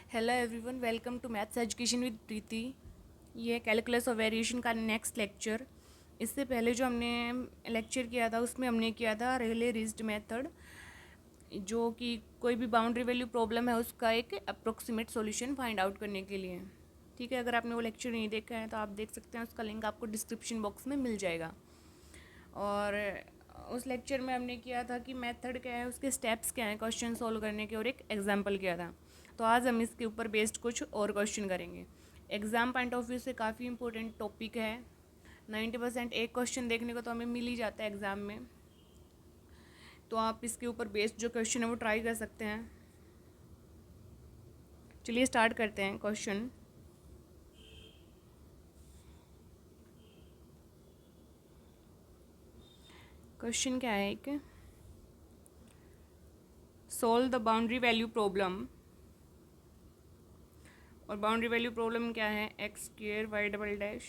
Hello everyone, welcome to maths education with Preeti. ये है calculus और वेरिएशन का नेक्स्ट लेक्चर। इससे पहले जो हमने लेक्चर किया था उसमें हमने किया था रेले रिज्ड मेथड, जो कि कोई भी बाउंड्री वैल्यू प्रॉब्लम है उसका एक अप्रोक्सीमेट सॉल्यूशन फाइंड आउट करने के लिए। ठीक है, अगर आपने वो लेक्चर नहीं देखा है तो आप देख सकते हैं, उसका लिंक आपको डिस्क्रिप्शन बॉक्स में मिल जाएगा। और उस लेक्चर में हमने किया था कि मेथड क्या है, उसके स्टेप्स क्या हैं क्वेश्चन सॉल्व करने के, और एक एग्जाम्पल किया था। तो आज हम इसके ऊपर बेस्ड कुछ और क्वेश्चन करेंगे। एग्ज़ाम पॉइंट ऑफ व्यू से काफ़ी इंपॉर्टेंट टॉपिक है। 90% एक क्वेश्चन देखने को तो हमें मिल ही जाता है एग्ज़ाम में, तो आप इसके ऊपर बेस्ड जो क्वेश्चन है वो ट्राई कर सकते हैं। चलिए स्टार्ट करते हैं क्वेश्चन। क्वेश्चन क्या है, एक solve the boundary value problem. और बाउंड्री वैल्यू प्रॉब्लम क्या है, X square Y double dash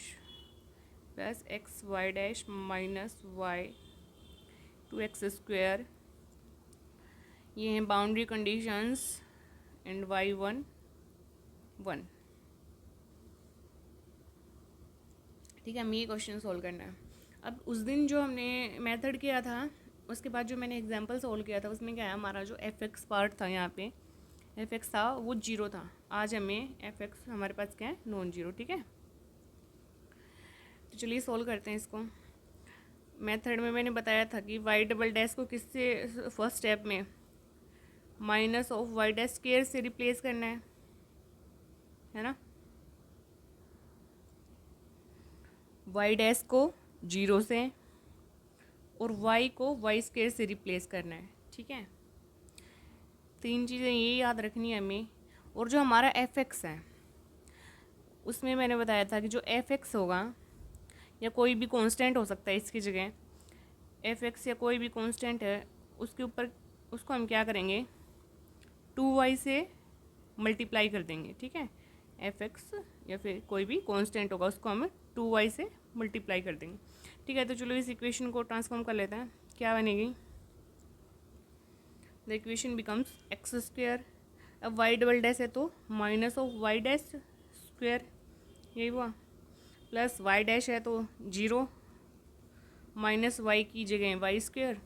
plus X Y dash minus Y to X square. ये हैं बाउंड्री कंडीशंस एंड वाई 1 1। ठीक है, हमें ये क्वेश्चन सॉल्व करना है। अब उस दिन जो हमने मेथड किया था, उसके बाद जो मैंने एग्जांपल सॉल्व किया था, उसमें क्या है, हमारा जो एफ एक्स पार्ट था, यहाँ पे एफ एक्स था वो 0 था। आज हमें एफ एक्स हमारे पास क्या है, नॉन जीरो। ठीक है, तो चलिए सॉल्व करते हैं इसको। मेथड में मैंने बताया था कि वाई डबल डैश को किससे फर्स्ट स्टेप में minus of Y dash square से रिप्लेस करना है ना। वाई डैश को 0 से और वाई को वाई स्क्वायर से रिप्लेस करना है। ठीक है, तीन चीज़ें ये याद रखनी है हमें। और जो हमारा एफ एक्स है, उसमें मैंने बताया था कि जो एफ एक्स होगा, या कोई भी कांस्टेंट हो सकता है इसकी जगह, एफ एक्स या कोई भी कांस्टेंट है, उसके ऊपर उसको हम क्या करेंगे, 2y से मल्टीप्लाई कर देंगे। ठीक है, एफ एक्स या फिर कोई भी कांस्टेंट होगा उसको हम 2y से मल्टीप्लाई कर देंगे। ठीक है, तो चलो इस इक्वेशन को ट्रांसफॉर्म कर लेते हैं। क्या बनेगी, the equation becomes X square. अब वाई डबल डैश है तो minus of Y dash square, यही हुआ, प्लस वाई डैश है तो 0 माइनस वाई की जगह Y square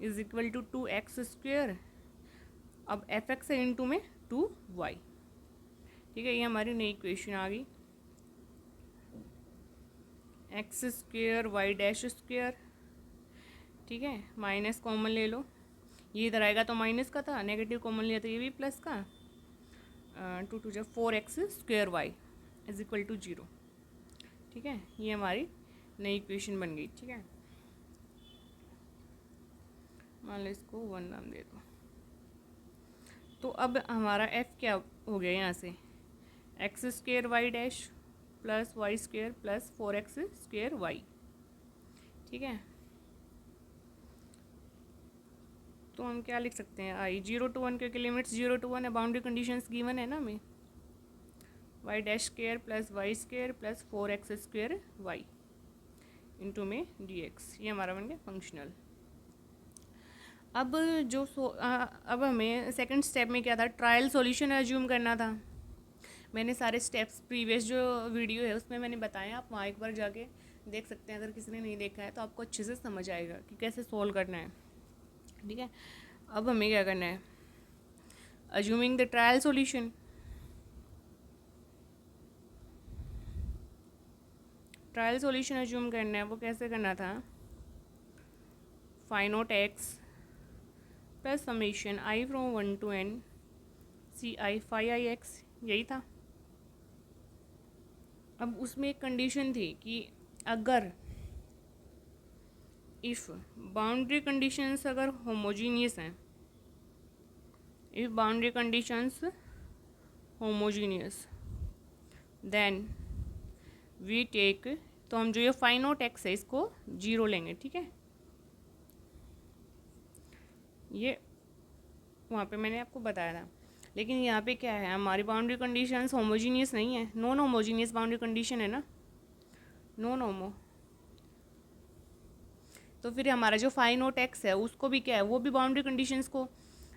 is equal to 2x square. अब एफ एक्स है इंटू में 2y। ठीक है, ये हमारी नई इक्वेशन आ गई, X square Y dash square. ठीक है, माइनस कॉमन ले लो, ये इधर आएगा तो माइनस का था, नेगेटिव कॉमन लिया तो ये भी प्लस का, 2 जब 4x square Y is equal to 0। ठीक है, ये हमारी नई इक्वेशन बन गई। ठीक है, मान लो इसको 1 नाम दे दो। तो अब हमारा f क्या हो गया, यहाँ से X square Y dash plus Y square plus 4x square Y. ठीक है, तो हम क्या लिख सकते हैं, आई 0 to 1, क्योंकि लिमिट्स 0 to 1 है, बाउंड्री कंडीशंस गिवन है ना हमें, Y dash square plus Y square plus 4x square Y into में dx। ये हमारा बन गया फंक्शनल। अब अब हमें सेकंड स्टेप में क्या था, ट्रायल सॉल्यूशन एज्यूम करना था। मैंने सारे स्टेप्स प्रीवियस जो वीडियो है उसमें मैंने बताया, आप वहाँ एक बार जाके देख सकते हैं। अगर किसी ने नहीं देखा है तो आपको अच्छे से समझ आएगा कि कैसे सॉल्व करना है। ठीक है, अब हमें क्या करना है, assuming the trial solution. Trial solution assume करना है, वो कैसे करना था, find out X plus summation I from 1 to n C I phi I X, यही था। अब उसमें एक कंडीशन थी कि अगर इफ़ बाउंड्री कंडीशंस अगर होमोजीनियस हैं, if boundary conditions homogeneous then we take, तो हम जो ये फाइंड आउट एक्स है इसको 0 लेंगे। ठीक है, ये वहाँ पे मैंने आपको बताया था। लेकिन यहाँ पे क्या है, हमारी बाउंड्री कंडीशंस होमोजीनियस नहीं है, नॉन होमोजीनियस बाउंड्री कंडीशन है ना, नॉन होमो। तो फिर हमारा जो फाइंड आउट एक्स है उसको भी क्या है, वो भी बाउंड्री कंडीशंस को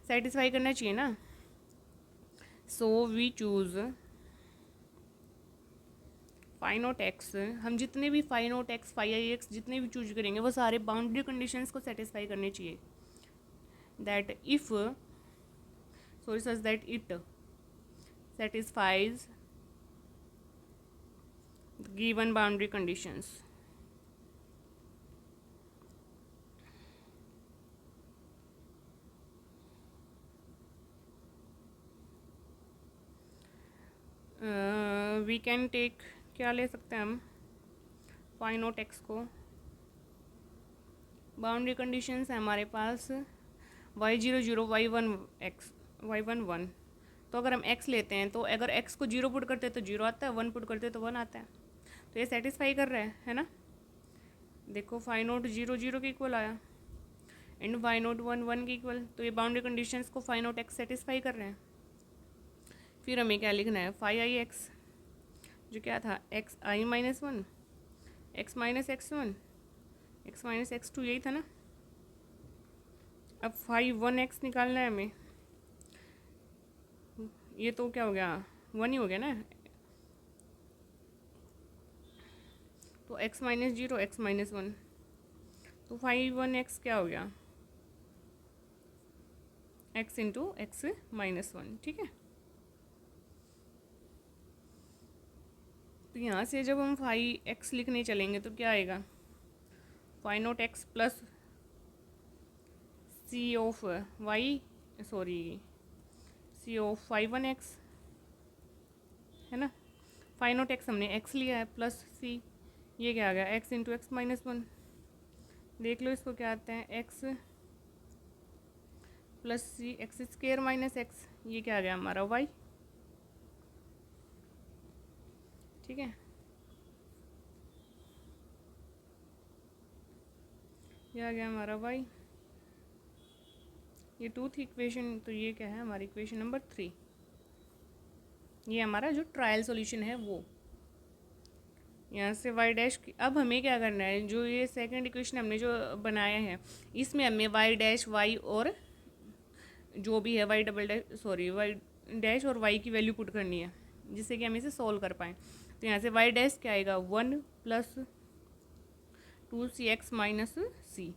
सेटिस्फाई करना चाहिए ना। So we choose phi naught X. हम जितने भी फाई नॉट एक्स, फाई आई एक्स जितने भी चूज करेंगे वो सारे बाउंड्री कंडीशंस को सेटिस्फाई करने चाहिए। That if sorry such that it satisfies given boundary conditions. We can take, क्या ले सकते हैं हम फाई नॉट एक्स को। बाउंड्री कंडीशंस है हमारे पास y0 0 y1 x y1 1। तो अगर हम x लेते हैं तो अगर x को 0 पुट करते हैं तो 0 आता है, 1 पुट करते हैं तो 1 आता है। तो ये सेटिस्फाई कर रहा है ना। देखो फाई नोट 0 0 के इक्वल आया एंड फाई नोट 1 1 के इक्वल। तो ये बाउंड्री कंडीशंस को फाई नोट x सेटिस्फाई कर रहे हैं। फिर हमें क्या लिखना है, फाई आई एक्स जो क्या था x i minus 1 x minus x 1 x minus x 2, यही था ना। अब फाई 1 एक्स निकालना है हमें। ये तो क्या हो गया, 1 ही हो गया ना। तो x माइनस 0 एक्स माइनस 1, तो फाइव 1 एक्स क्या हो गया, x इंटू एक्स माइनस 1। ठीक है। तो यहाँ से जब हम फाइव एक्स लिखने चलेंगे तो क्या आएगा, phi naught X plus C of Y, sorry C of five 1 x है ना। फाइव नोट एक्स हमने x लिया है प्लस सी, ये क्या आ गया x इंटू एक्स माइनस 1। देख लो इसको क्या आता है, x plus c x square minus x, ये क्या आ गया हमारा y। ठीक है, ये आ गया हमारा y। ये 2 थी इक्वेशन, तो ये क्या है हमारी इक्वेशन नंबर 3। ये हमारा जो ट्रायल सॉल्यूशन है वो। यहाँ से y डैश, अब हमें क्या करना है, जो ये सेकंड इक्वेशन हमने जो बनाया है इसमें हमें y डैश y और जो भी है y double dash sorry y dash और y की वैल्यू पुट करनी है जिससे कि हम इसे सॉल्व कर पाएँ। तो यहाँ से y डैश क्या आएगा, 1 प्लस 2cx माइनस सी,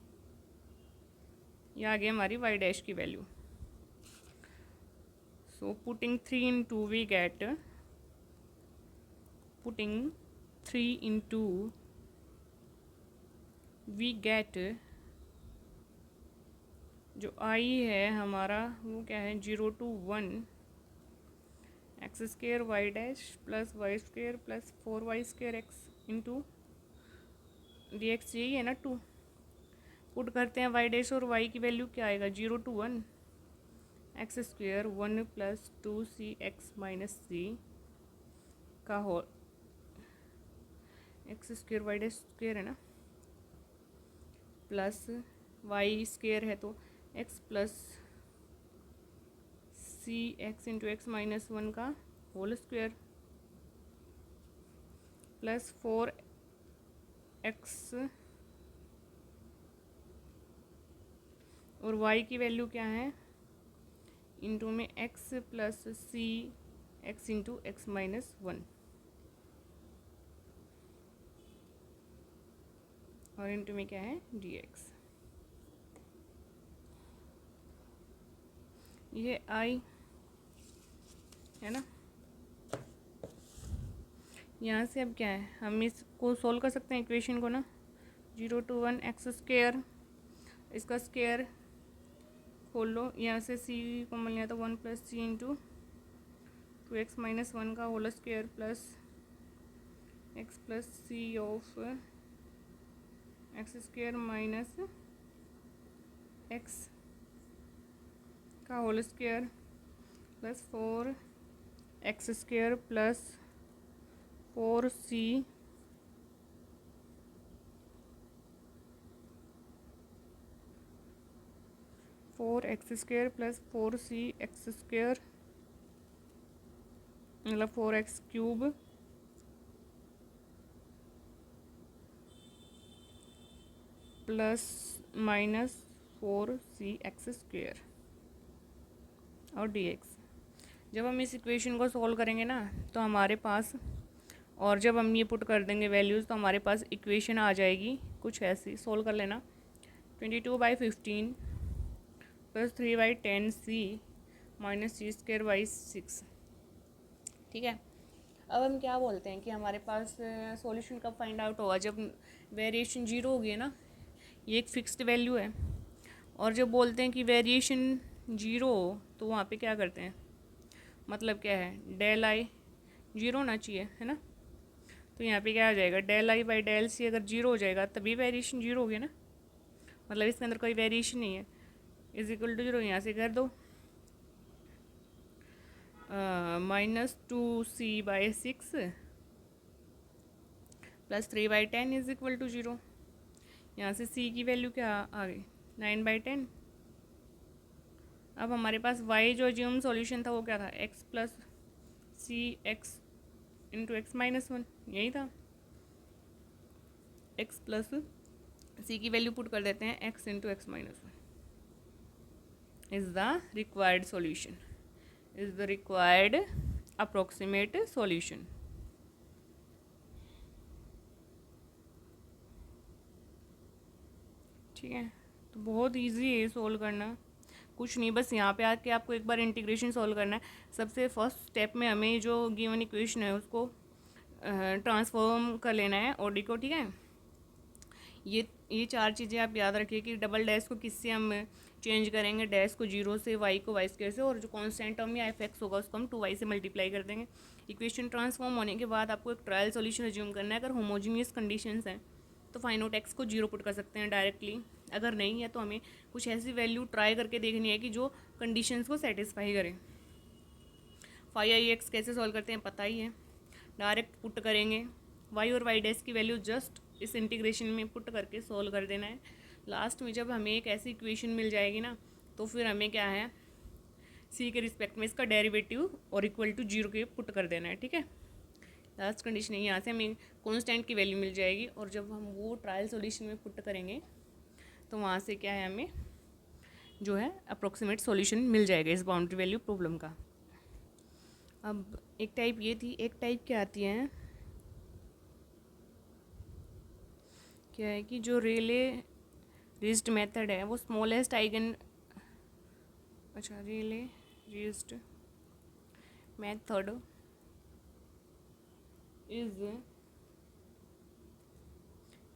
ये आ गई हमारी y डैश की value. So putting 3 into we get, putting 3 into we get, जो i है हमारा वो क्या है 0 to 1 x square y dash plus y square plus 4y² x into d x, यही है ना 2। पुट करते हैं वाई डैश और वाई की वैल्यू क्या आएगा 0 to 1 x square 1 plus 2cx minus c का whole, x square y dash square है ना, प्लस वाई स्क्र है तो x plus c x into x minus 1 का होल स्क्वायर प्लस 4x और y की वैल्यू क्या है इंटू में x plus c x into x minus 1 और इंटू में क्या है dx। ये i है ना। यहाँ से अब क्या है, हम इसको सोल्व कर सकते हैं इक्वेशन को ना, 0 to 1 एक्स स्क्र, इसका स्क्र खोल लो, यहाँ से c को मिल गया तो 1 प्लस सी इंटू 2x माइनस 1 का whole square plus x plus C of x square minus x का whole square plus 4x square plus 4c four x square plus 4c x square मतलब 4x cube plus minus 4c x square और dx। जब हम इस equation को solve करेंगे ना तो हमारे पास, और जब हम ये पुट कर देंगे वैल्यूज़ तो हमारे पास इक्वेशन आ जाएगी कुछ ऐसी। सोल्व कर लेना। 22/15 + 3/10c - c²/6। ठीक है। अब हम क्या बोलते हैं कि हमारे पास सॉल्यूशन कब फाइंड आउट होगा, जब वेरिएशन जीरो होगी ना, ये एक फिक्स्ड वैल्यू है। और जब बोलते हैं कि वेरिएशन जीरो हो तो वहाँ पे क्या करते हैं, मतलब क्या है, डेल आई जीरो होना चाहिए, है ना। तो यहाँ पे क्या आ जाएगा, del i by del c अगर जीरो हो जाएगा तभी वेरिएशन जीरो हो गया ना, मतलब इसके अंदर कोई वेरिएशन नहीं है। इज इक्वल टू जीरो यहाँ से कर दो, -2c/6 + 3/10 is equal to zero. यहाँ से c की वैल्यू क्या आ गई, 9/10। अब हमारे पास y जो ज्यूम सॉल्यूशन था वो क्या था, x + cx × x-1, यही था। x + c की वैल्यू पुट कर देते हैं, x × x-1 is the required solution, is the required approximate solution. ठीक है, तो बहुत इजी है सोल्व करना, कुछ नहीं, बस यहाँ पे आके आपको एक बार इंटीग्रेशन सोल्व करना है। सबसे फर्स्ट स्टेप में हमें जो गिवन इक्वेशन है उसको ट्रांसफॉर्म कर लेना है ओडी को। ठीक है, ये चार चीज़ें आप याद रखिए कि डबल डैश को किससे हम चेंज करेंगे, डैश को जीरो से, वाई को वाई स्क्वायर से, और जो कांस्टेंट टर्म या एफ एक्स होगा उसको हम 2y से मल्टीप्लाई कर देंगे। इक्वेशन ट्रांसफॉर्म होने के बाद आपको एक ट्रायल सॉल्यूशन अज्यूम करना है। अगर होमोजीनियस कंडीशंस हैं तो फाइंड आउट एक्स को जीरो पुट कर सकते हैं डायरेक्टली। अगर नहीं है तो हमें कुछ ऐसी वैल्यू ट्राई करके देखनी है कि जो कंडीशंस को सेटिस्फाई करे। 5ix कैसे सॉल्व करते हैं पता ही है, डायरेक्ट पुट करेंगे, y और y डैश की वैल्यू जस्ट इस इंटीग्रेशन में पुट करके सॉल्व कर देना है। लास्ट में जब हमें एक ऐसी इक्वेशन मिल जाएगी ना तो फिर हमें क्या है, c के रिस्पेक्ट में इसका डेरिवेटिव और इक्वल टू जीरो के पुट कर देना है। ठीक है, लास्ट कंडीशन है, यहाँ से हमें कांस्टेंट की वैल्यू मिल जाएगी और जब हम वो ट्रायल सॉल्यूशन में पुट करेंगे तो वहाँ से क्या है, हमें जो है अप्रोक्सीमेट सॉल्यूशन मिल जाएगा इस बाउंड्री वैल्यू प्रॉब्लम का। अब एक टाइप ये थी, एक टाइप क्या आती है, क्या है कि जो रेले रिज्ड मेथड है वो स्मॉलेस्ट आइगन, अच्छा रेले रिज्ड method is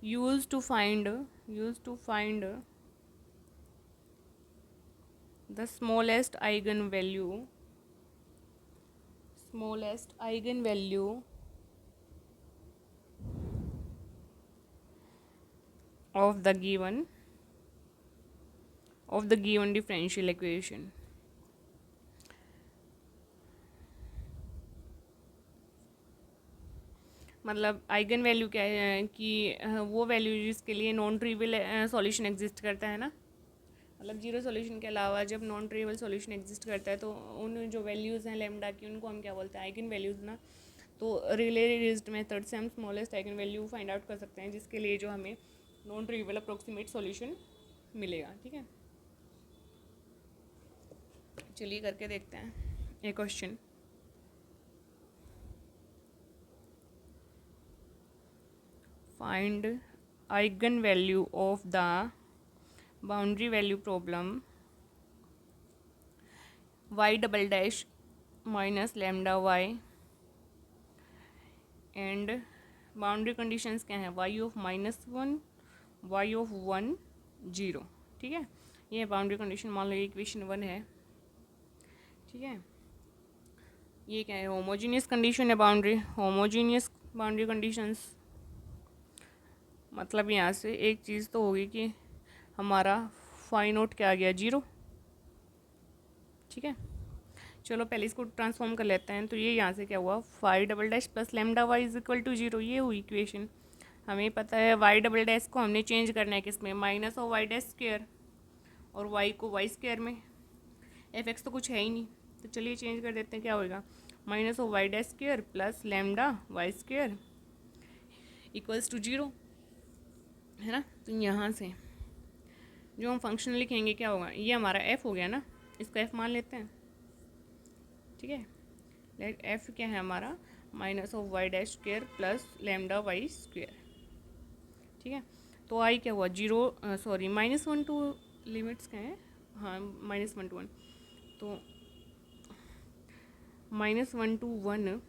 used to find the smallest eigenvalue of the given differential equation। मतलब आइगन वैल्यू क्या है कि वो वैल्यू जिसके लिए नॉन ट्रिवियल सॉल्यूशन एग्जिस्ट करता है ना, मतलब जीरो सॉल्यूशन के अलावा जब नॉन ट्रिवियल सॉल्यूशन एग्जिस्ट करता है तो उन जो वैल्यूज़ हैं लेमडा की उनको हम क्या बोलते हैं, आइगन वैल्यूज़ ना। तो रिले रिज्ड मेथड से हम smallest eigen value find out कर सकते हैं जिसके लिए जो हमें नॉन ट्रिवियल अप्रोक्सीमेट सॉल्यूशन मिलेगा। ठीक है, चलिए करके देखते हैं एक question. Find eigen value of the boundary value problem y double dash minus lambda y and boundary conditions क्या हैं, y ऑफ -1, y ऑफ 1 0। ठीक है, ये बाउंड्री कंडीशन, मान लो इक्वेशन 1 है। ठीक है, ये क्या है, होमोजीनियस कंडीशन है, होमोजीनियस बाउंड्री कंडीशंस, मतलब यहाँ से एक चीज़ तो होगी कि हमारा फाई नोट क्या आ गया, जीरो। ठीक है, चलो पहले इसको ट्रांसफॉर्म कर लेते हैं। तो ये यहाँ से क्या हुआ, phi double dash plus lambda y is equal to zero, ये हुई इक्वेशन। हमें पता है वाई डबल डैश को हमने चेंज करना है किस में, minus of Y dash square, और वाई को वाई स्क्वायर में। एफ एक्स तो कुछ है ही नहीं, तो चलिए चेंज कर देते हैं, क्या होएगा, minus of Y dash square plus lambda y square equals to zero, है ना। तो यहाँ से जो हम फंक्शन लिखेंगे क्या होगा, ये हमारा एफ हो गया ना, इसको एफ मान लेते हैं। ठीक है। लेट एफ क्या है हमारा, minus of Y dash square plus lambda y square. ठीक है, तो आई क्या हुआ, जीरो, सॉरी -1 टू लिमिट्स क्या है, हाँ -1 to 1, तो -1 to 1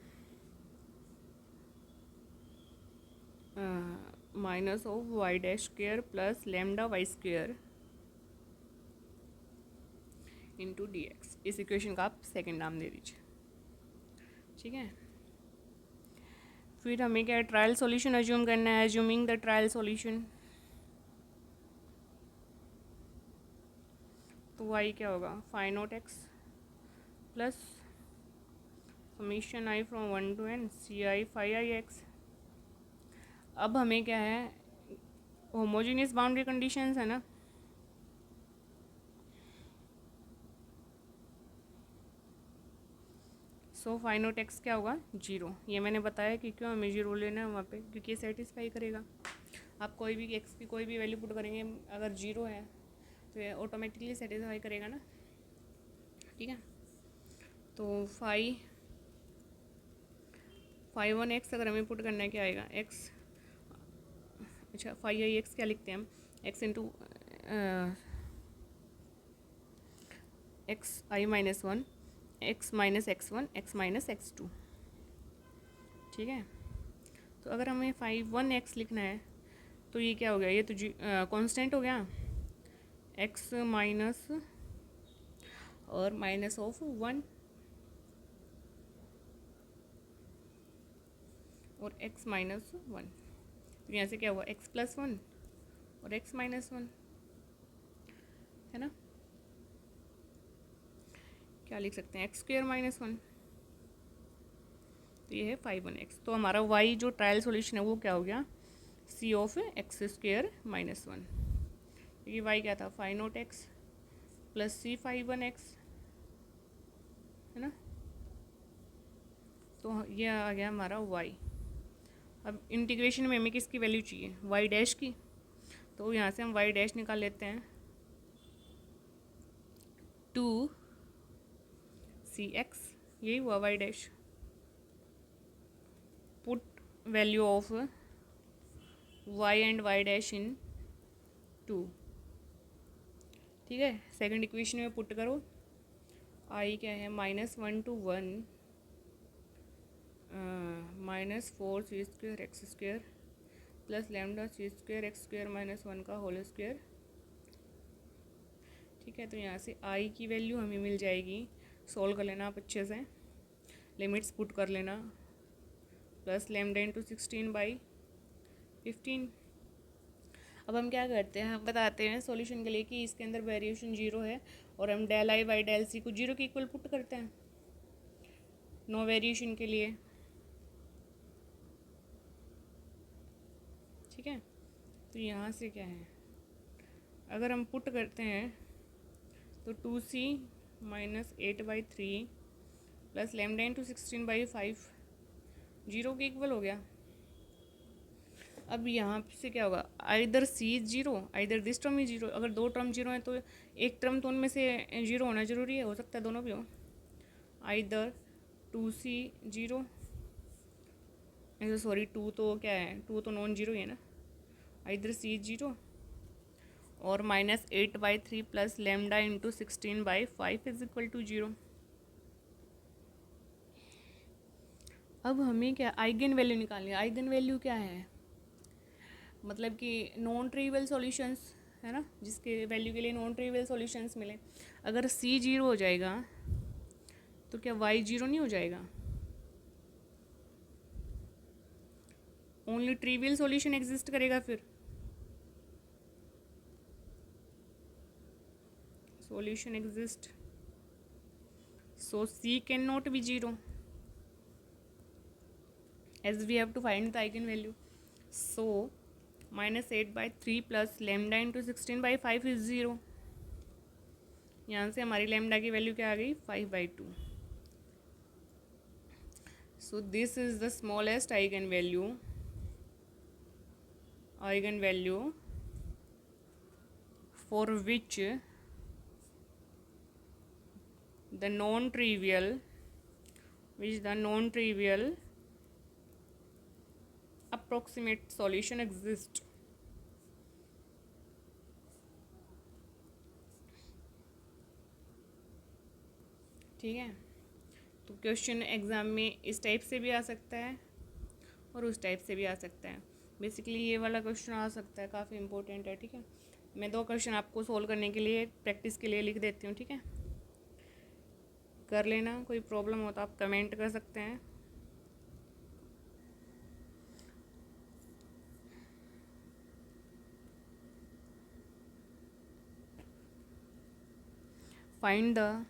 minus of Y dash square plus lambda y square into d x. इस इक्वेशन का आप सेकेंड नाम दे दीजिए। ठीक है, फिर हमें क्या ट्रायल सॉल्यूशन अज्यूम करना है। अज्यूमिंग द ट्रायल सॉल्यूशन, तो वाई क्या होगा, phi naught x plus summation i from 1 to n C I phi I x. अब हमें क्या है, होमोजीनियस बाउंड्री कंडीशंस है ना, सो फाई नॉट एक्स क्या होगा, जीरो। ये मैंने बताया कि क्यों हमें जीरो लेना है वहाँ पे, क्योंकि ये सेटिस्फाई करेगा। आप कोई भी एक्स की कोई भी वैल्यू पुट करेंगे, अगर जीरो है तो ये ऑटोमेटिकली सेटिस्फाई करेगा ना। ठीक है, तो फाई 1 एक्स अगर हमें पुट करना है, क्या आएगा, एक्स, अच्छा फाई आई एक्स क्या लिखते हैं हम, एक्स इंटू एक्स आई -1 एक्स -x1 एक्स -x2। ठीक है, तो अगर हमें 1 एक्स लिखना है तो ये क्या हो गया, ये तो कांस्टेंट हो गया, एक्स माइनस और माइनस ऑफ 1 और x -1, तो यहाँ से क्या हुआ, x +1 और x -1, है ना। क्या लिख सकते हैं, x² -1, तो ये है 1 एक्स। तो हमारा y जो ट्रायल सॉल्यूशन है वो क्या हो गया, c ऑफ x² -1, क्योंकि y क्या था, phi naught x plus c 1 x, है ना। तो ये आ गया हमारा y। अब इंटीग्रेशन में हमें किसकी वैल्यू चाहिए, y डैश की, तो यहाँ से हम y डैश निकाल लेते हैं, 2cx, यही हुआ y dash. Put value of y and y dash in 2। ठीक है, सेकंड इक्वेशन में पुट करो, i क्या है, -1 to 1 -4c² x² plus lambda c² x² -1 का होल स्क्वायर। ठीक है, तो यहाँ से i की वैल्यू हमें मिल जाएगी, सॉल्व कर लेना आप अच्छे से, लिमिट्स पुट कर लेना, प्लस लैम्डा इंटू 16/15। अब हम क्या करते हैं, हम बताते हैं सॉल्यूशन के लिए कि इसके अंदर वेरिएशन जीरो है, और हम del i by del c को जीरो के इक्वल पुट करते हैं नो वेरिएशन के लिए। ठीक है, तो यहाँ से क्या है, अगर हम पुट करते हैं तो 2c -8/3 plus lambda into 16/5 zero के इक्वल हो गया। अब यहाँ से क्या होगा, either c is zero either this term is zero. अगर दो टर्म जीरो है तो एक टर्म तो उनमें से जीरो होना जरूरी है, हो सकता है दोनों भी हो, आइदर 2c जीरो, सॉरी 2 तो क्या है, 2 तो नॉन जीरो ही है ना, आइदर सी इज जीरो और -8/3 plus lambda into 16/5 is equal to zero. अब हमें क्या आइगन वैल्यू निकालनी है। आइगन वैल्यू क्या है, मतलब कि नॉन ट्रिवियल सॉल्यूशंस, है ना, जिसके वैल्यू के लिए नॉन ट्रिवियल सॉल्यूशंस मिले। अगर सी जीरो हो जाएगा तो क्या वाई जीरो नहीं हो जाएगा, ओनली ट्रिवियल सॉल्यूशन एग्जिस्ट करेगा। फिर solution exist, so c can not be zero as we have to find the eigenvalue. So -8/3 plus lambda into 16/5 is zero. यहाँ से हमारी लैम्डा की वैल्यू क्या आ गई, 5/2। So this is the smallest eigen value for which the non trivial which the non-trivial approximate solution exist. ठीक है, तो question exam में इस टाइप से भी आ सकता है और उस टाइप से भी आ सकता है। बेसिकली ये वाला क्वेश्चन आ सकता है, काफ़ी इंपॉर्टेंट है। ठीक है, मैं 2 क्वेश्चन आपको सोल्व करने के लिए प्रैक्टिस के लिए लिख देती हूँ। ठीक है, कर लेना, कोई प्रॉब्लम हो तो आप कमेंट कर सकते हैं। Find the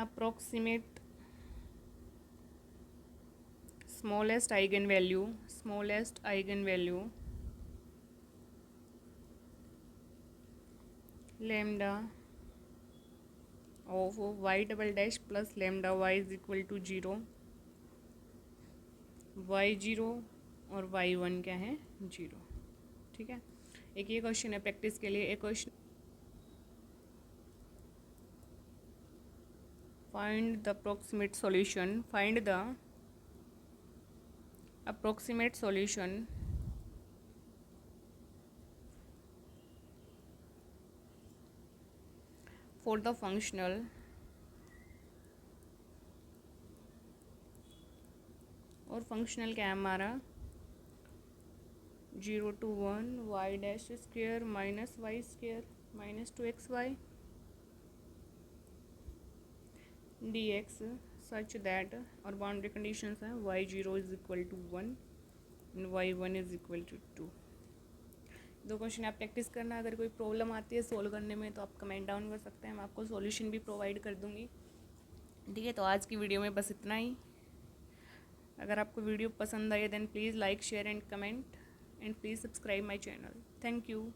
approximate smallest eigenvalue lambda of y double dash plus lambda y is equal to 0, y0 और y1 क्या है 0। ठीक है, एक ये क्वेश्चन है प्रैक्टिस के लिए। एक question find the approximate solution for the functional और फंक्शनल क्या है हमारा 0 to 1 y dash square minus y square minus 2xy dx such that, और बाउंड्री कंडीशंस हैं y0 is equal to 1 and y1 is equal to 2। 2 question आप practice करना। अगर कोई प्रॉब्लम आती है सोल्व करने में तो आप कमेंट डाउन कर सकते हैं, मैं आपको सॉल्यूशन भी प्रोवाइड कर दूँगी। ठीक है, तो आज की वीडियो में बस इतना ही। अगर आपको वीडियो पसंद आई then please like share and comment and please subscribe my channel. Thank you.